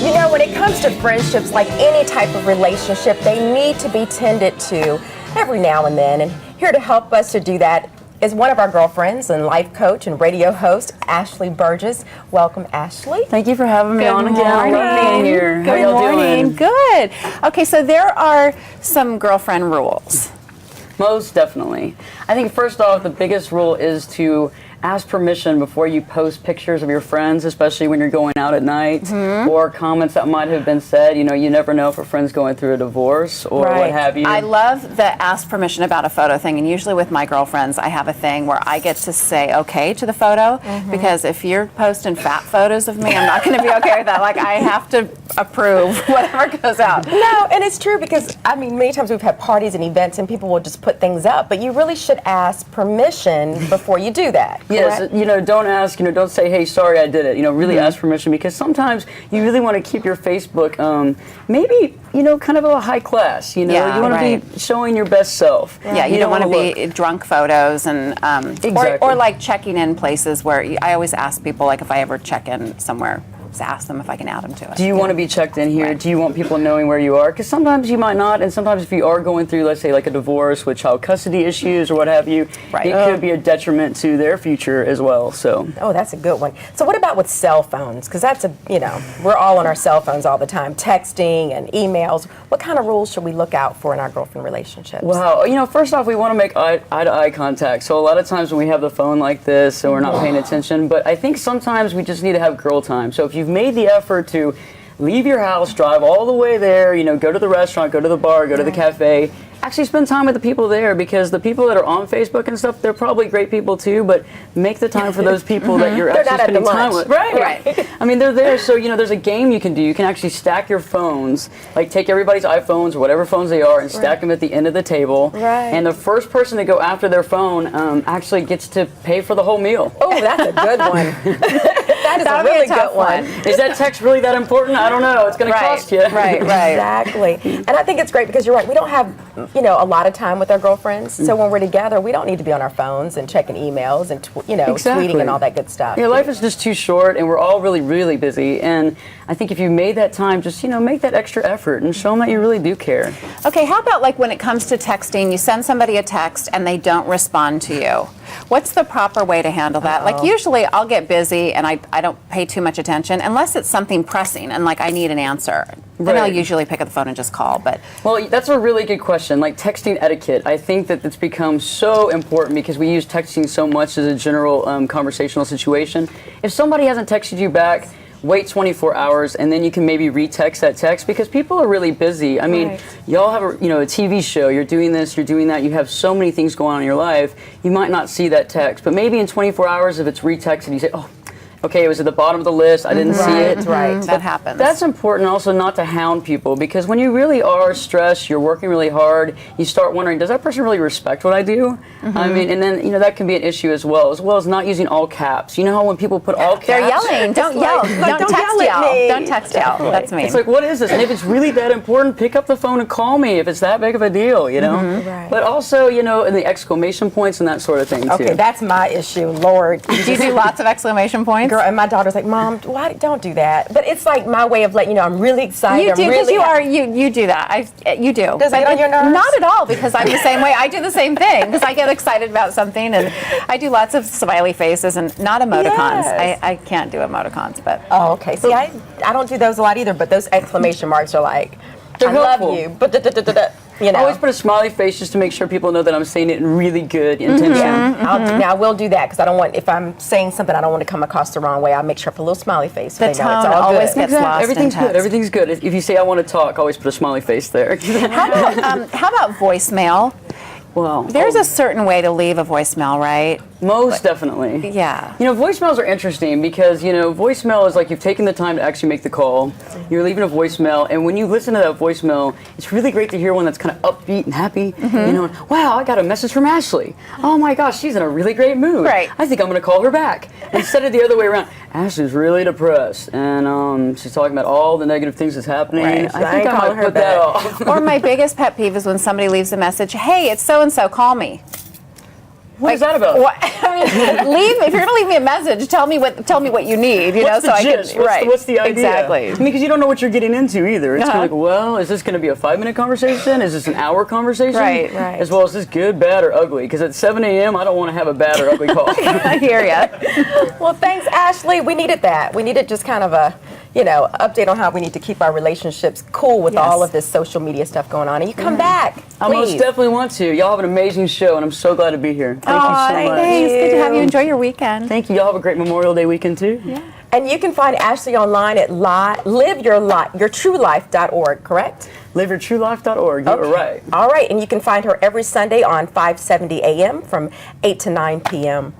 You know, when it comes to friendships, like any type of relationship, they need to be tended to every now and then. And here to help us to do that is one of our girlfriends and life coach and radio host, Ashley Burgess. Welcome, Ashley. Thank you for having me on again. I love being here. How y'all doing? Good. Okay, so there are some girlfriend rules. Most definitely. I think first off, the biggest rule is to ask permission before you post pictures of your friends, especially when you're going out at night, or comments that might have been said. You know, you never know if a friend's going through a divorce or what have you. I love the ask permission about a photo thing, and usually with my girlfriends, I have a thing where I get to say okay to the photo, because if you're posting fat photos of me, I'm not going to be okay with that. Like, I have to approve whatever goes out. No, and it's true because, I mean, many times we've had parties and events and people will just put things up, but you really should ask permission before you do that. Yes, correct? you know, don't ask, you know, don't say, hey, sorry, I did it. You know, really ask permission, because sometimes you really want to keep your Facebook, maybe, you know, kind of a high class, you know. Yeah, you want to be showing your best self. Yeah, you don't want to be drunk photos and, Exactly. or like checking in places where I always ask people, like if I ever check in somewhere, just ask them if I can add them to it. Do you want to be checked in here? Do you want people knowing where you are? Because sometimes you might not, and sometimes if you are going through, let's say, like a divorce with child custody issues or what have you, it could be a detriment to their future as well. So. Oh, that's a good one. So what about with cell phones? Because that's you know, we're all on our cell phones all the time, texting and emails. What kind of rules should we look out for in our girlfriend relationships? Well, you know, first off, we want to make eye-to-eye contact. So a lot of times when we have the phone like this, so we're not paying attention. But I think sometimes we just need to have girl time. So if you've made the effort to leave your house, drive all the way there, you know, go to the restaurant, go to the bar, go to the cafe, actually spend time with the people there, because the people that are on Facebook and stuff, they're probably great people too, but make the time for those people that you're actually spending time with. Right. I mean, they're there, so, you know, there's a game you can do. You can actually stack your phones, like take everybody's iPhones or whatever phones they are and stack them at the end of the table. And the first person to go after their phone actually gets to pay for the whole meal. Oh, that's a good one. That is a really good one. Is that text really that important? I don't know. It's going to cost you. Right. Exactly. And I think it's great because you're right. We don't have, you know, a lot of time with our girlfriends. So when we're together, we don't need to be on our phones and checking emails and, you know, tweeting and all that good stuff. Yeah, life is just too short, and we're all really, really busy. And I think if you made that time, just, you know, make that extra effort and show them that you really do care. Okay, how about like when it comes to texting, you send somebody a text and they don't respond to you. What's the proper way to handle that? Like usually I'll get busy and I don't pay too much attention unless it's something pressing and like I need an answer. Then I'll usually pick up the phone and just call. But well, that's a really good question. Like texting etiquette, I think that it's become so important because we use texting so much as a general conversational situation. If somebody hasn't texted you back, wait 24 hours and then you can maybe retext that text, because people are really busy. I mean, y'all have a TV show, you're doing this, you're doing that, you have so many things going on in your life, you might not see that text, but maybe in 24 hours if it's retexted, you say, oh, okay, it was at the bottom of the list, I didn't see it. That happens. That's important also not to hound people, because when you really are stressed, you're working really hard, you start wondering, does that person really respect what I do? I mean, and then, you know, that can be an issue as well as not using all caps. You know how when people put all caps? They're yelling, don't yell, don't text yell. Don't text yell, that's me. It's like, what is this? And if it's really that important, pick up the phone and call me if it's that big of a deal, you know? But also, you know, in the exclamation points and that sort of thing, too. Okay, that's my issue, Lord. Do you do lots of exclamation points? Girl, and my daughter's like, Mom, why don't do that? But it's like my way of letting you know I'm really excited. You do, because you do that. You do. Does it get on your nerves? Not at all, because I'm the same way. I do the same thing because I get excited about something, and I do lots of smiley faces and not emoticons. I can't do emoticons, but oh, okay. See, I don't do those a lot either, but those exclamation marks are like, I love you, but you know. I always put a smiley face just to make sure people know that I'm saying it in really good intention. Now I will do that because I don't want, if I'm saying something, I don't want to come across the wrong way. I'll make sure I put a little smiley face. So the they know it's tone all always good. gets lost. Everything's good. Everything's good. If you say I want to talk, always put a smiley face there. How about voicemail? Well, there's a certain way to leave a voicemail, right? Most definitely. Yeah. You know, voicemails are interesting because, you know, voicemail is like you've taken the time to actually make the call. You're leaving a voicemail, and when you listen to that voicemail, it's really great to hear one that's kind of upbeat and happy. You know, wow, I got a message from Ashley. Oh my gosh, she's in a really great mood. Right. I think I'm going to call her back. Instead of the other way around, Ashley's really depressed, and she's talking about all the negative things that's happening. Right. I think I might put that off. Or my biggest pet peeve is when somebody leaves a message, hey, it's so-and-so, call me. What is that about? What, I mean, if you're going to leave me a message, tell me what you need. You What's know, the so gist? I can. Right. What's the idea? Exactly. I mean, because you don't know what you're getting into either. It's kind Uh-huh. of like, well, is this going to be a 5-minute conversation? Is this an hour conversation? Right. As well as this good, bad, or ugly? Because at 7 a.m., I don't want to have a bad or ugly call. I hear you. Well, thanks, Ashley. We needed that. We needed just kind of a, update on how we need to keep our relationships cool with Yes. all of this social media stuff going on. And you come back, I most please. definitely want to. Y'all have an amazing show, and I'm so glad to be here. Thank you Aw, so much. thanks. Good to have you. Enjoy your weekend. Thank you. Y'all have a great Memorial Day weekend, too. Yeah. And you can find Ashley online at liveyourtruelife.org, correct? LiveYourTrueLife.org. You were right. All right, and you can find her every Sunday on 570 a.m. from 8 to 9 p.m.